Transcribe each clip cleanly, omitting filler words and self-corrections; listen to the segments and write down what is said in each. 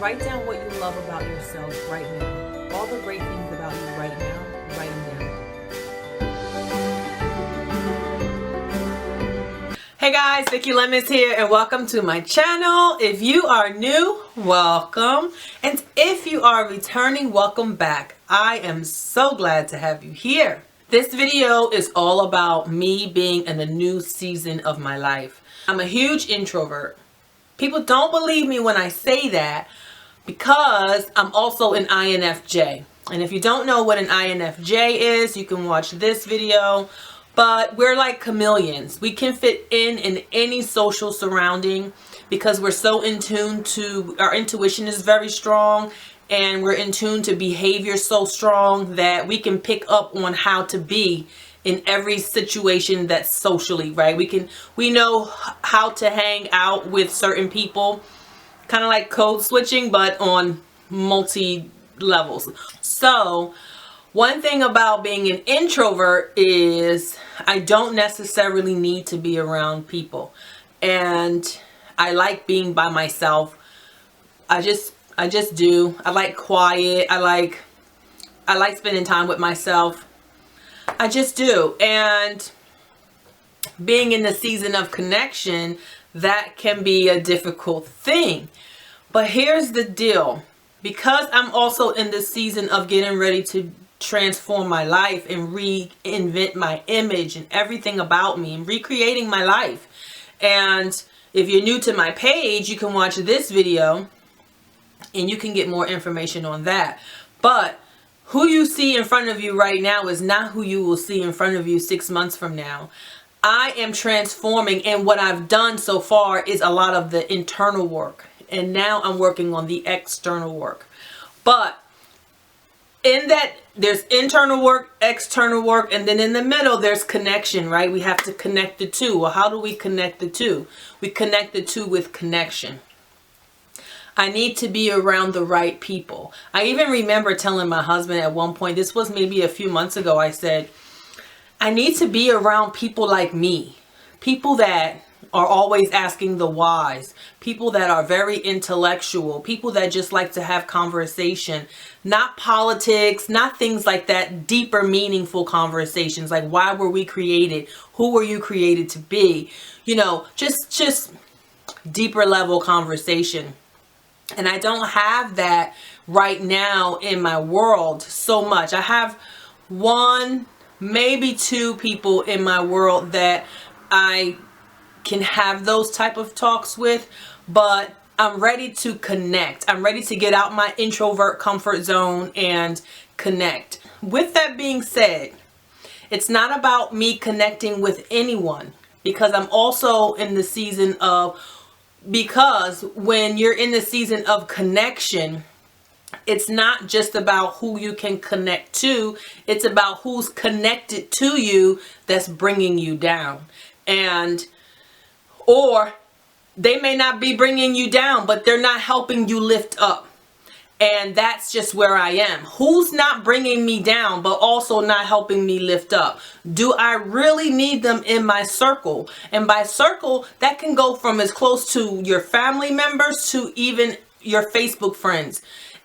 Write down what you love about yourself right now. All the great things about you right now, write them down. Hey guys, Vicki Lemons here and welcome to my channel. If you are new, welcome. And if you are returning, welcome back. I am so glad to have you here. This video is all about me being in a new season of my life. I'm a huge introvert. People don't believe me when I say that because I'm also an INFJ. And if you don't know what an INFJ is, you can watch this video. But we're like chameleons. We can fit in any social surrounding because we're so in tune to, our intuition is very strong, and we're in tune to behavior so strong that we can pick up on how to be in every situation that's socially, right? We know how to hang out with certain people, kind of like code switching, but on multi levels. So one thing about being an introvert is I don't necessarily need to be around people, and I like being by myself. I just do. I like quiet. I like spending time with myself. I just do. And being in the season of connection, that can be a difficult thing. But here's the deal. Because I'm also in the season of getting ready to transform my life and reinvent my image and everything about me and recreating my life. And if you're new to my page, you can watch this video and you can get more information on that. But who you see in front of you right now is not who you will see in front of you 6 months from now. I am transforming, and what I've done so far is a lot of the internal work. And now I'm working on the external work. But in that, there's internal work, external work, and then in the middle, there's connection, right? We have to connect the two. Well, how do we connect the two? We connect the two with connection. I need to be around the right people. I even remember telling my husband at one point, this was maybe a few months ago, I said, I need to be around people like me. People that are always asking the whys. People that are very intellectual. People that just like to have conversation. Not politics, not things like that. Deeper, meaningful conversations. Like, why were we created? Who were you created to be? You know, just deeper level conversation. And I don't have that right now in my world so much. I have one, maybe two people in my world that I can have those type of talks with, but I'm ready to connect. I'm ready to get out my introvert comfort zone and connect. With that being said, it's not about me connecting with anyone, because I'm also in the season of, because when you're in the season of connection, it's not just about who you can connect to, it's about who's connected to you that's bringing you down. And or they may not be bringing you down, but they're not helping you lift up. And that's just where I am. Who's not bringing me down, but also not helping me lift up? Do I really need them in my circle? And by circle, that can go from as close to your family members to even your Facebook friends.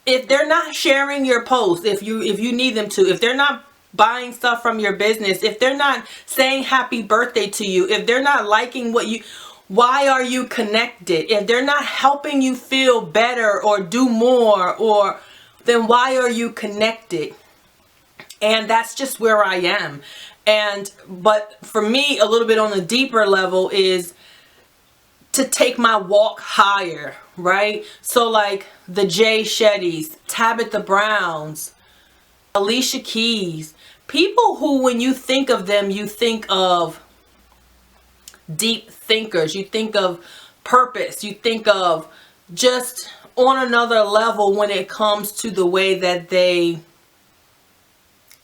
If they're not sharing your posts, if you need them to, if they're not buying stuff from your business, if they're not saying happy birthday to you, if they're not liking what you, why are you connected? If they're not helping you feel better or do more, or then why are you connected? And that's just where I am. But for me, a little bit on the deeper level is to take my walk higher, right? So like the Jay Shettys, Tabitha Browns, Alicia Keys, people who when you think of them, you think of deep thinkers, you think of purpose, you think of just on another level when it comes to the way that they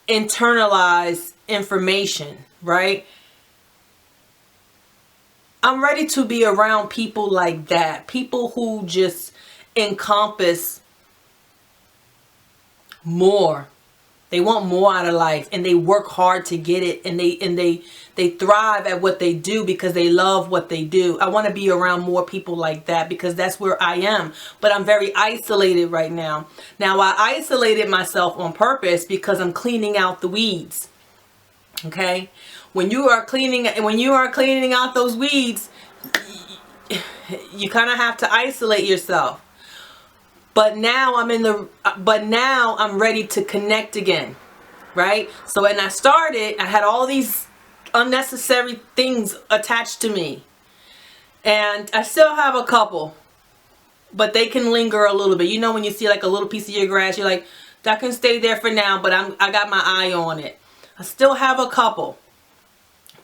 internalize information, right? I'm ready to be around people like that, people who just encompass more They want more out of life, and they work hard to get it, and they thrive at what they do because they love what they do. I want to be around more people like that because that's where I am. But I'm very isolated right now. Now, I isolated myself on purpose because I'm cleaning out the weeds. Okay? When you are cleaning out those weeds, you kind of have to isolate yourself. But now I'm ready to connect again, right? So when I started, I had all these unnecessary things attached to me. And I still have a couple, but they can linger a little bit. You know, when you see like a little piece of your grass, you're like, that can stay there for now, but I got my eye on it. I still have a couple.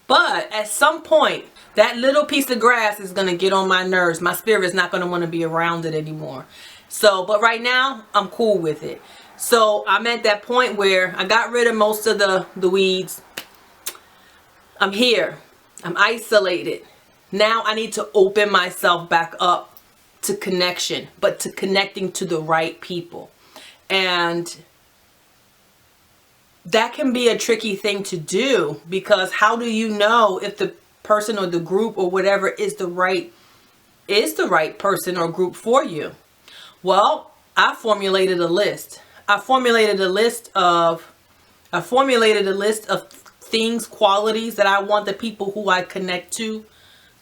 But at some point, that little piece of grass is going to get on my nerves. My spirit is not going to want to be around it anymore. So, but right now, I'm cool with it. So, I'm at that point where I got rid of most of the weeds. I'm here. I'm isolated. Now, I need to open myself back up to connection, but to connecting to the right people. And that can be a tricky thing to do, because how do you know if the person or the group or whatever is the right person or group for you? Well, I formulated a list. I formulated a list of things, qualities that I want the people who I connect to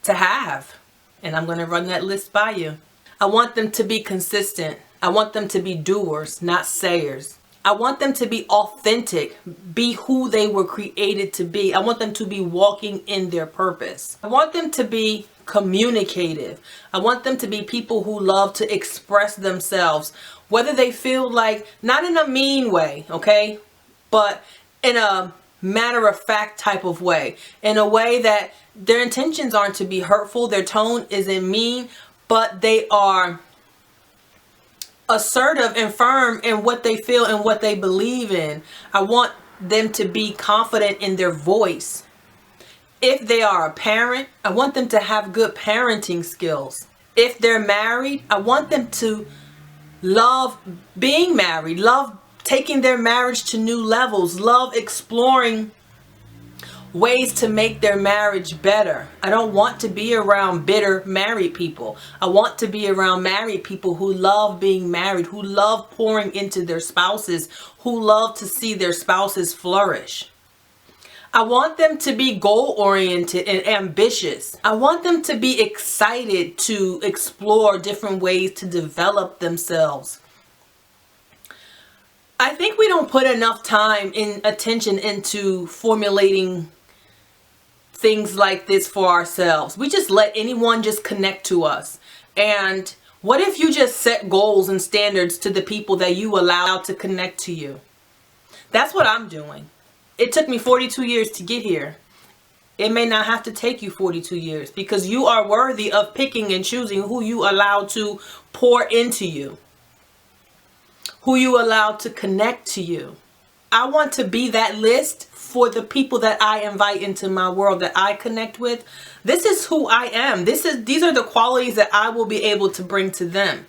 have. And I'm going to run that list by you. I want them to be consistent. I want them to be doers, not sayers. I want them to be authentic, be who they were created to be. I want them to be walking in their purpose. I want them to be communicative. I want them to be people who love to express themselves, whether they feel like, not in a mean way, okay, but in a matter-of-fact type of way, in a way that their intentions aren't to be hurtful, their tone isn't mean, but they are assertive and firm in what they feel and what they believe in. I want them to be confident in their voice. If they are a parent, I want them to have good parenting skills. If they're married, I want them to love being married, love taking their marriage to new levels, love exploring ways to make their marriage better. I don't want to be around bitter married people. I want to be around married people who love being married, who love pouring into their spouses, who love to see their spouses flourish. I want them to be goal-oriented and ambitious. I want them to be excited to explore different ways to develop themselves. I think we don't put enough time and attention into formulating things like this for ourselves. We just let anyone just connect to us. And what if you just set goals and standards to the people that you allow to connect to you? That's what I'm doing. It took me 42 years to get here. It may not have to take you 42 years, because you are worthy of picking and choosing who you allow to pour into you, who you allow to connect to you. I want to be that list for the people that I invite into my world, that I connect with. This is who I am. These are the qualities that I will be able to bring to them.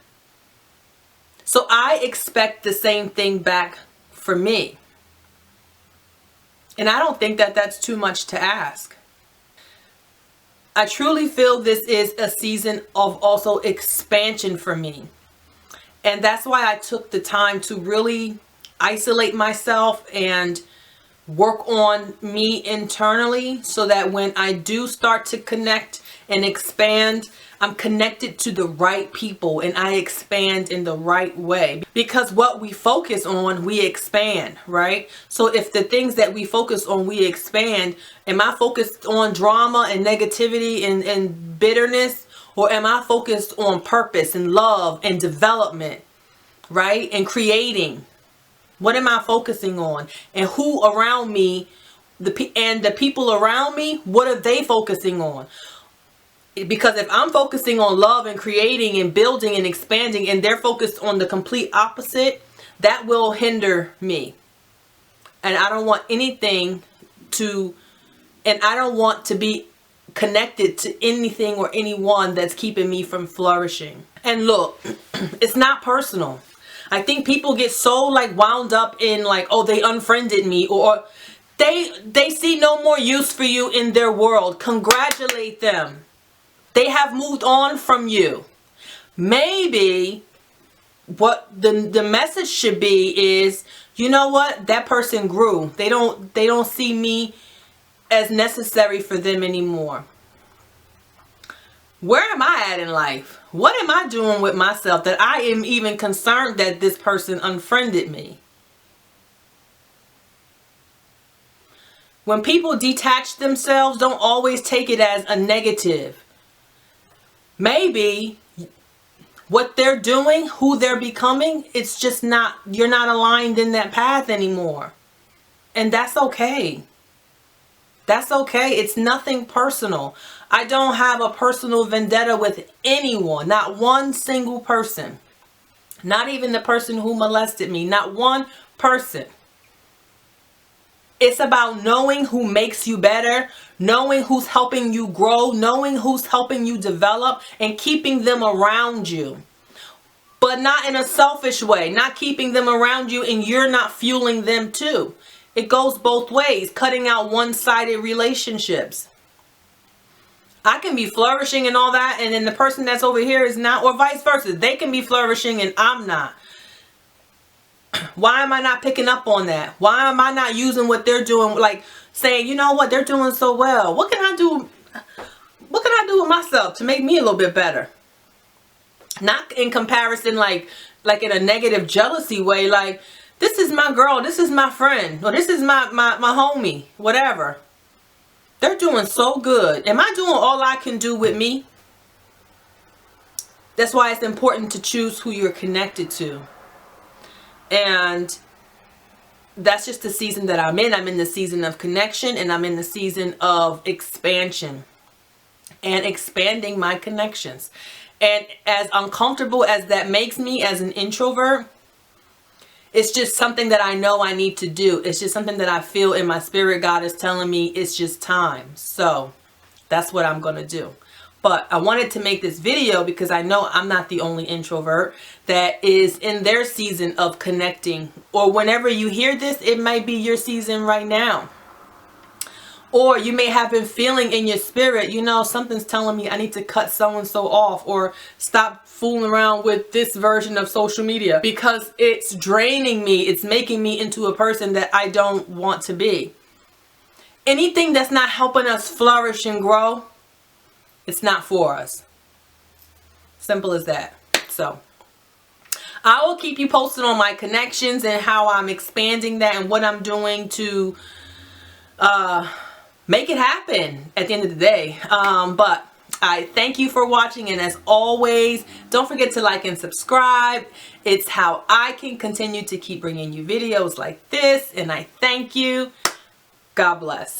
So I expect the same thing back for me. And I don't think that that's too much to ask. I truly feel this is a season of also expansion for me. And that's why I took the time to really isolate myself and work on me internally, so that when I do start to connect and expand, I'm connected to the right people and I expand in the right way. Because what we focus on, we expand, right? So if the things that we focus on, we expand, am I focused on drama and negativity and bitterness? Or am I focused on purpose and love and development, right? And creating? What am I focusing on? And who around me, the people around me, what are they focusing on? Because if I'm focusing on love and creating and building and expanding, and they're focused on the complete opposite, that will hinder me. And I don't want anything to, and I don't want to be connected to anything or anyone that's keeping me from flourishing. And look, it's not personal. I think people get so like wound up in like, oh, they unfriended me, or they see no more use for you in their world. Congratulate them. They have moved on from you. Maybe what the message should be is, you know what? That person grew. They don't see me as necessary for them anymore. Where am I at in life? What am I doing with myself that I am even concerned that this person unfriended me? When people detach themselves, don't always take it as a negative. Maybe what they're doing, who they're becoming, it's just not, you're not aligned in that path anymore. And that's okay. That's okay. It's nothing personal. I don't have a personal vendetta with anyone. Not one single person. Not even the person who molested me. Not one person. It's about knowing who makes you better, knowing who's helping you grow, knowing who's helping you develop, and keeping them around you. But not in a selfish way. Not keeping them around you and you're not fueling them too. It goes both ways, cutting out one-sided relationships. I can be flourishing and all that, and then the person that's over here is not, or vice versa. They can be flourishing and I'm not. Why am I not picking up on that? Why am I not using what they're doing, like saying, you know what, they're doing so well. What can I do? What can I do with myself to make me a little bit better? Not in comparison, like in a negative jealousy way, like, this is my girl, this is my friend, or this is my homie, whatever. They're doing so good. Am I doing all I can do with me? That's why it's important to choose who you're connected to. And that's just the season that I'm in. I'm in the season of connection, and I'm in the season of expansion and expanding my connections. And as uncomfortable as that makes me as an introvert, it's just something that I know I need to do. It's just something that I feel in my spirit. God is telling me it's just time. So that's what I'm going to do. But I wanted to make this video because I know I'm not the only introvert that is in their season of connecting. Or whenever you hear this, it might be your season right now. Or you may have been feeling in your spirit, you know, something's telling me I need to cut so-and-so off, or stop fooling around with this version of social media because it's draining me. It's making me into a person that I don't want to be. Anything that's not helping us flourish and grow, it's not for us. Simple as that. So I will keep you posted on my connections and how I'm expanding that and what I'm doing to make it happen at the end of the day. But I thank you for watching, and as always, don't forget to like and subscribe. It's how I can continue to keep bringing you videos like this, and I thank you. God bless.